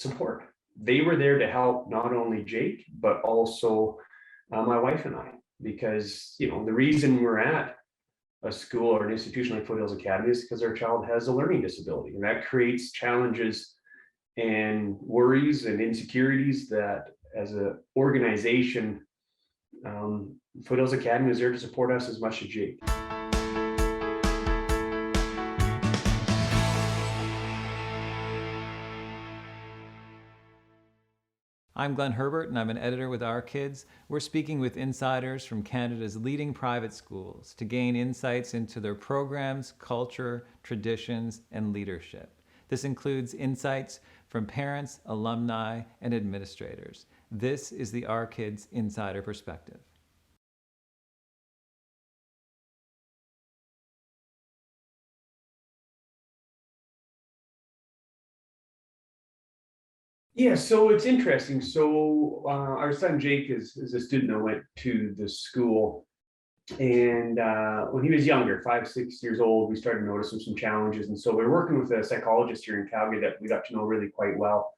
support. They were there to help not only Jake, but also my wife and I, because the reason we're at a school or an institution like Foothills Academy is because our child has a learning disability, and that creates challenges and worries and insecurities that, as an organization, Foothills Academy is there to support us as much as Jake. I'm Glenn Herbert, and I'm an editor with Our Kids. We're speaking with insiders from Canada's leading private schools to gain insights into their programs, culture, traditions, and leadership. This includes insights from parents, alumni, and administrators. This is the Our Kids Insider Perspective. Yeah, so it's interesting. So our son Jake is a student that went to the school, and when he was younger, 5, 6 years old, we started noticing some challenges. And so we were working with a psychologist here in Calgary that we got to know really quite well.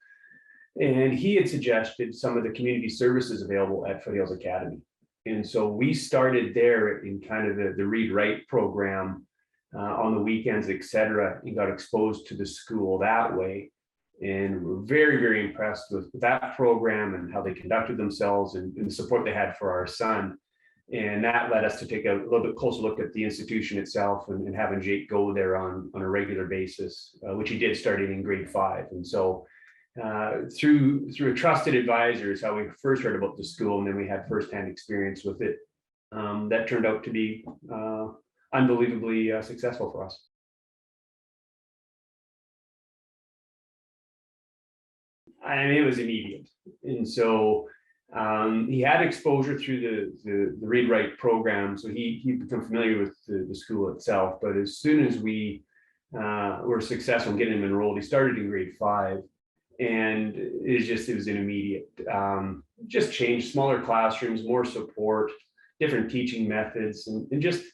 And he had suggested some of the community services available at Foothills Academy. And so we started there in kind of the read-write program on the weekends, et cetera, and got exposed to the school that way. And we're very, very impressed with that program and how they conducted themselves and the support they had for our son. And that led us to take a little bit closer look at the institution itself and having Jake go there on a regular basis, which he did starting in grade 5. And so through a trusted advisor is how we first heard about the school, and then we had firsthand experience with it. That turned out to be unbelievably successful for us. I mean, it was immediate. And so he had exposure through the read-write program, so he became familiar with the school itself. But as soon as we were successful in getting him enrolled, he started in grade 5, and it was an immediate just change, smaller classrooms, more support, different teaching methods, and just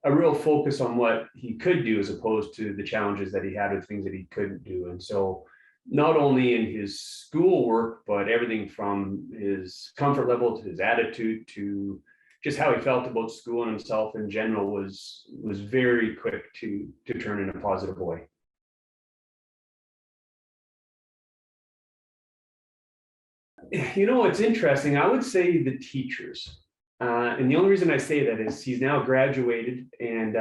a real focus on what he could do as opposed to the challenges that he had with things that he couldn't do. And so not only in his schoolwork, but everything from his comfort level to his attitude to just how he felt about school and himself in general was very quick to turn in a positive way. It's interesting. I would say the teachers. And the only reason I say that is he's now graduated, and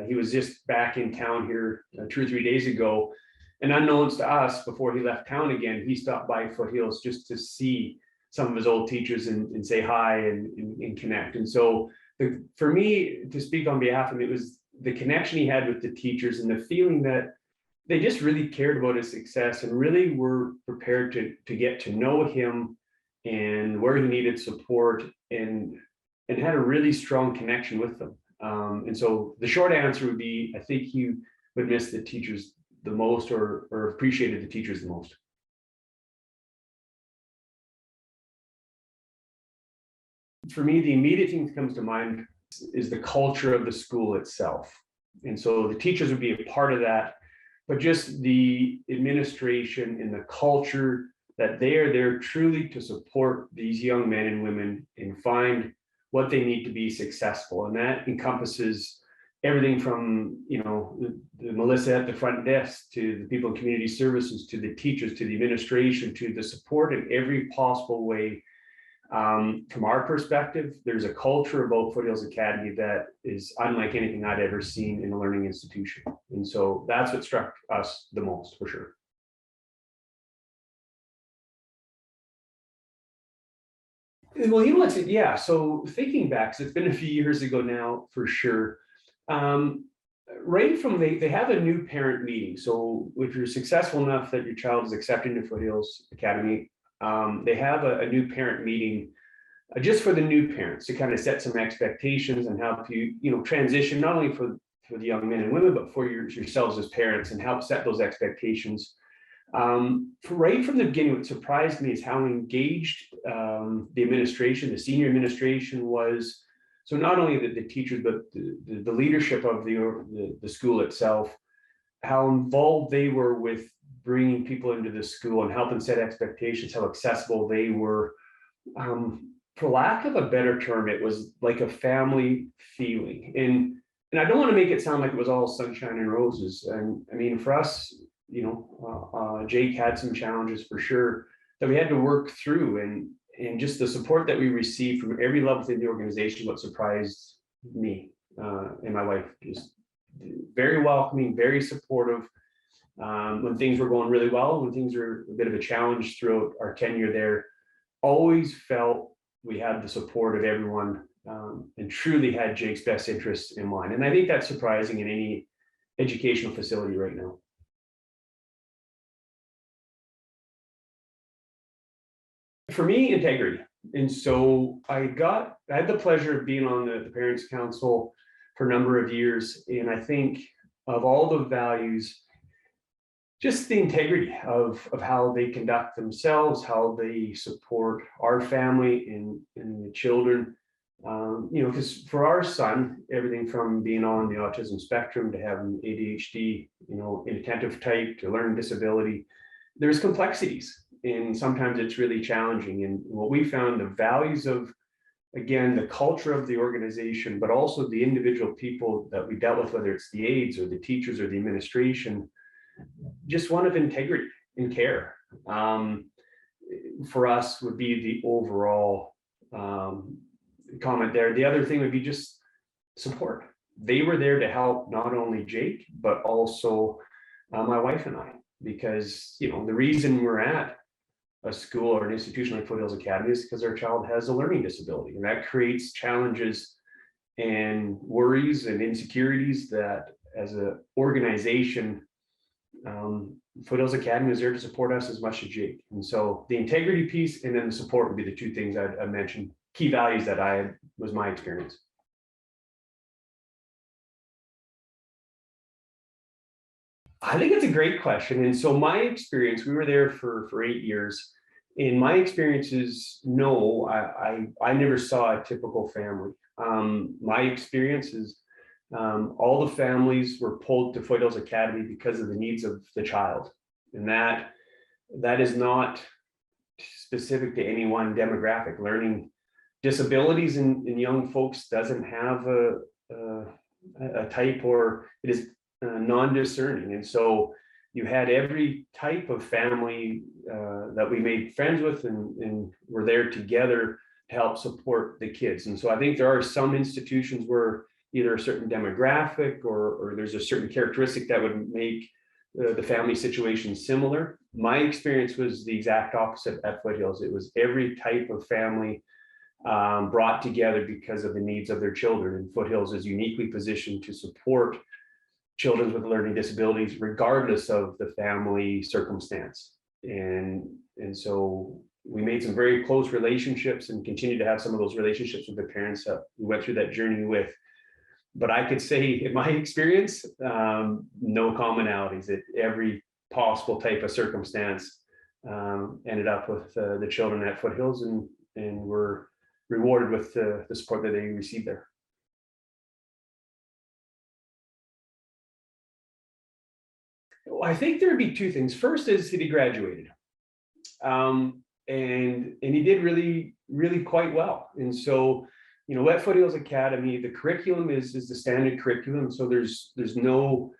he was just back in town here 2 or 3 days ago. And unknowns to us, before he left town again, he stopped by Foothills just to see some of his old teachers and say hi and connect. And so for me, to speak on behalf of him, it was the connection he had with the teachers and the feeling that they just really cared about his success and really were prepared to get to know him and where he needed support, and had a really strong connection with them. And so the short answer would be, I think he would miss the teachers the most, or appreciated the teachers the most. For me, the immediate thing that comes to mind is the culture of the school itself. And so the teachers would be a part of that, but just the administration and the culture that they are there truly to support these young men and women and find what they need to be successful. And that encompasses everything from the Melissa at the front desk, to the people in community services, to the teachers, to the administration, to the support in every possible way. From our perspective, there's a culture about Foothills Academy that is unlike anything I'd ever seen in a learning institution. And so that's what struck us the most, for sure. Well, yeah, so thinking back, because it's been a few years ago now, for sure. Right from they have a new parent meeting. So if you're successful enough that your child is accepted into Foothills Academy, they have a new parent meeting just for the new parents to kind of set some expectations and help you, transition not only for the young men and women, but for yourselves as parents, and help set those expectations. Right from the beginning, what surprised me is how engaged the administration, the senior administration was. So not only the teachers, but the leadership of the school itself, how involved they were with bringing people into the school and helping set expectations, how accessible they were. For lack of a better term, it was like a family feeling. And I don't want to make it sound like it was all sunshine and roses. And I mean, for us, Jake had some challenges for sure that we had to work through, and just the support that we received from every level within the organization, what surprised me and my wife, just very welcoming, very supportive. When things were going really well, when things were a bit of a challenge throughout our tenure there, always felt we had the support of everyone, and truly had Jake's best interests in mind. And I think that's surprising in any educational facility right now. For me, integrity. And so I had the pleasure of being on the Parents Council for a number of years. And I think of all the values, just the integrity of how they conduct themselves, how they support our family and the children. Because for our son, everything from being on the autism spectrum to having ADHD, inattentive type to learning disability, there's complexities. And sometimes it's really challenging. And what we found, the values of, again, the culture of the organization, but also the individual people that we dealt with, whether it's the aides or the teachers or the administration, just one of integrity and care. For us would be the overall comment there. The other thing would be just support. They were there to help not only Jake, but also my wife and I, because the reason we're at a school or an institution like Foothills Academy is because our child has a learning disability, and that creates challenges and worries and insecurities that as an organization, Foothills Academy is there to support us as much as Jake. And so the integrity piece and then the support would be the two things I mentioned, key values that was my experience. I think it's a great question. And so my experience, we were there for 8 years. In my experiences, no, I never saw a typical family. My experience is all the families were pulled to Foothills Academy because of the needs of the child. And that is not specific to any one demographic. Learning disabilities in young folks doesn't have a type, or it is non-discerning. And so you had every type of family that we made friends with and were there together to help support the kids. And so I think there are some institutions where either a certain demographic or there's a certain characteristic that would make the family situation similar. My experience was the exact opposite at Foothills. It was every type of family brought together because of the needs of their children. And Foothills is uniquely positioned to support children with learning disabilities, regardless of the family circumstance. And so we made some very close relationships and continue to have some of those relationships with the parents that we went through that journey with. But I could say in my experience, no commonalities. At every possible type of circumstance ended up with the children at Foothills and were rewarded with the support that they received there. I think there would be two things. First is that he graduated, and he did really, really quite well. And so, at Foothills Academy, the curriculum is the standard curriculum. So there's no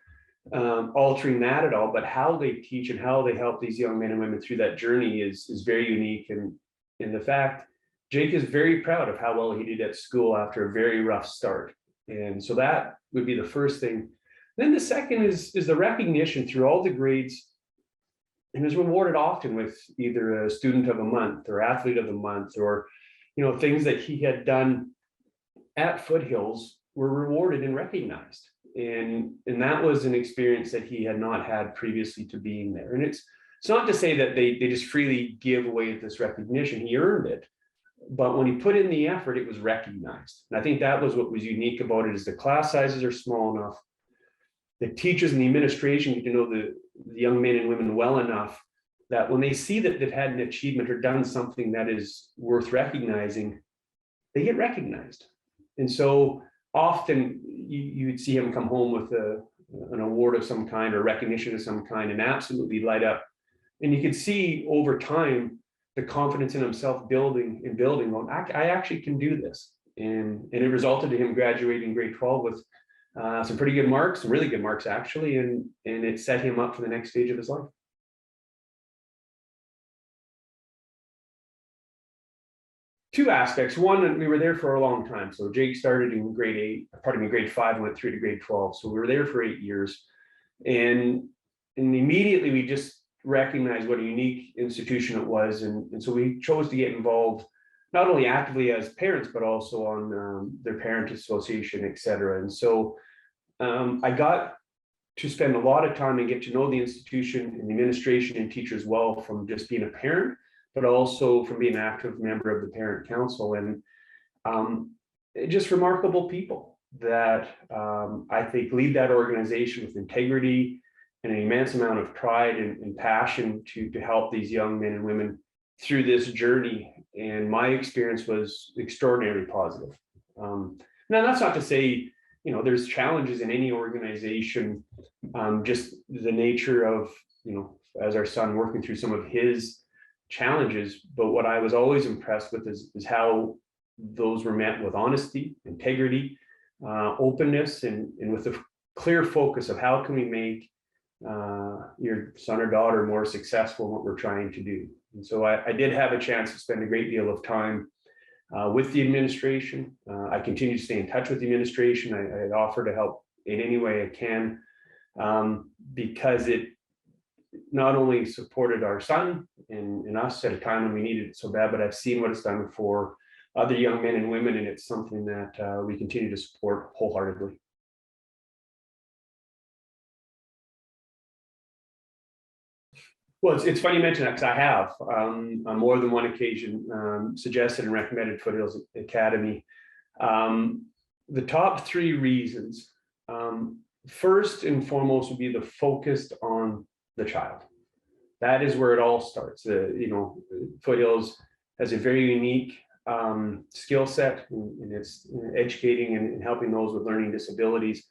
altering that at all. But how they teach and how they help these young men and women through that journey is very unique. And in the fact, Jake is very proud of how well he did at school after a very rough start. And so that would be the first thing. Then the second is the recognition through all the grades, and is rewarded often with either a student of the month or athlete of the month, or things that he had done at Foothills were rewarded and recognized. And that was an experience that he had not had previously to being there. And it's not to say that they just freely give away this recognition. He earned it. But when he put in the effort, it was recognized. And I think that was what was unique about it, is the class sizes are small enough. The teachers and the administration get to know the young men and women well enough that when they see that they've had an achievement or done something that is worth recognizing, they get recognized. And so often you would see him come home with an award of some kind or recognition of some kind and absolutely light up. And you could see over time the confidence in himself building and building. Well, I actually can do this. And it resulted in him graduating grade 12 with some pretty good marks, some really good marks actually, and it set him up for the next stage of his life. Two aspects. One, we were there for a long time. So Jake started in grade 5, and went through to grade 12. So we were there for 8 years. And immediately we just recognized what a unique institution it was. And so we chose to get involved, not only actively as parents, but also on their parent association, et cetera. And so I got to spend a lot of time and get to know the institution and the administration and teachers well, from just being a parent, but also from being an active member of the parent council. And just remarkable people that I think lead that organization with integrity and an immense amount of pride and passion to help these young men and women through this journey. And my experience was extraordinarily positive. Now, that's not to say, there's challenges in any organization, just the nature of, as our son working through some of his challenges. But what I was always impressed with is how those were met with honesty, integrity, openness, and with a clear focus of how can we make your son or daughter more successful in what we're trying to do. And so I did have a chance to spend a great deal of time with the administration. I continue to stay in touch with the administration. I offer to help in any way I can, because it not only supported our son and us at a time when we needed it so bad, but I've seen what it's done for other young men and women, and it's something that we continue to support wholeheartedly. Well, it's funny you mention that, because I have on more than one occasion suggested and recommended Foothills Academy. The top 3 reasons, first and foremost, would be the focus on the child. That is where it all starts. Foothills has a very unique skill set, and it's educating and helping those with learning disabilities.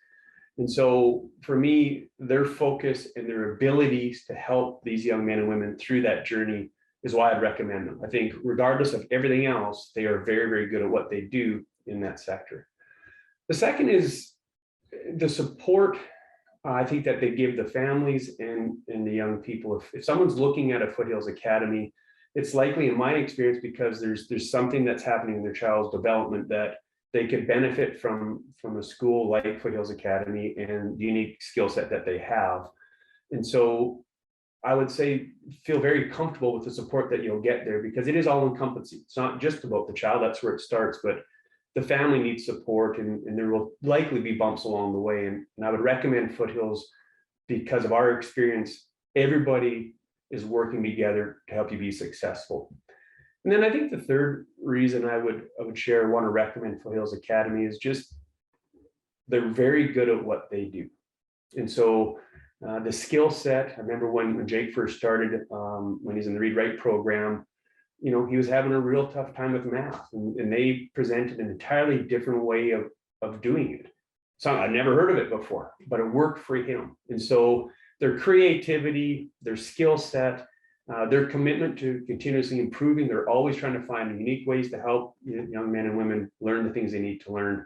And so for me, their focus and their abilities to help these young men and women through that journey is why I'd recommend them. I think regardless of everything else, they are very, very good at what they do in that sector. The second is the support I think that they give the families and the young people. If someone's looking at a Foothills Academy, it's likely, in my experience, because there's something that's happening in their child's development that they could benefit from a school like Foothills Academy and the unique skill set that they have. And so I would say feel very comfortable with the support that you'll get there, because it is all encompassing. It's not just about the child, that's where it starts, but the family needs support, and there will likely be bumps along the way. And I would recommend Foothills because of our experience. Everybody is working together to help you be successful. And then I think the third reason I would share, want to recommend Foothills Academy, is just they're very good at what they do. And so the skill set, I remember when Jake first started, when he's in the Read Write program, he was having a real tough time with math, and they presented an entirely different way of doing it. So I'd never heard of it before, but it worked for him. And so their creativity, their skill set, their commitment to continuously improving, they're always trying to find unique ways to help young men and women learn the things they need to learn,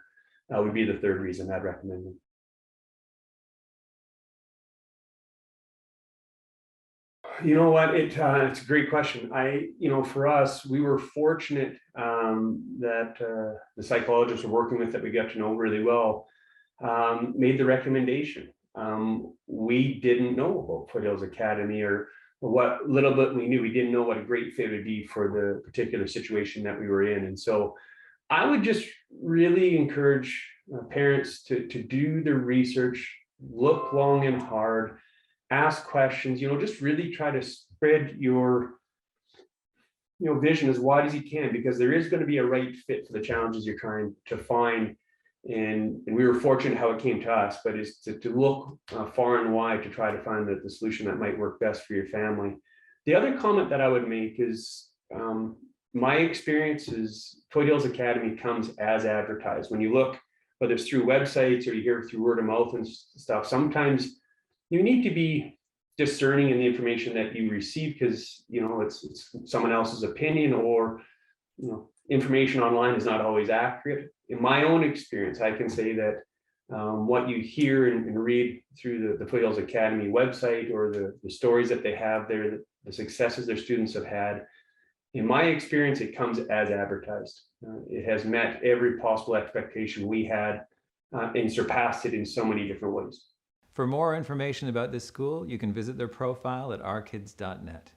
would be the third reason I'd recommend them. You know what? It's a great question. For us, we were fortunate that the psychologists we're working with, that we got to know really well, made the recommendation. We didn't know about Foothills Academy, or what little bit we knew. We didn't know what a great fit would be for the particular situation that we were in. And so I would just really encourage parents to do the research, look long and hard, ask questions, just really try to spread your vision as wide as you can, because there is going to be a right fit for the challenges you're trying to find. And we were fortunate how it came to us, but is to look far and wide to try to find the solution that might work best for your family. The other comment that I would make is my experience is Foothills Academy comes as advertised. When you look whether it's through websites or you hear through word of mouth and stuff, sometimes you need to be discerning in the information that you receive, because it's someone else's opinion, or information online is not always accurate. In my own experience, I can say that what you hear and read through the Foothills Academy website, or the stories that they have there, the successes their students have had, in my experience, it comes as advertised. It has met every possible expectation we had, and surpassed it in so many different ways. For more information about this school, you can visit their profile at ourkids.net.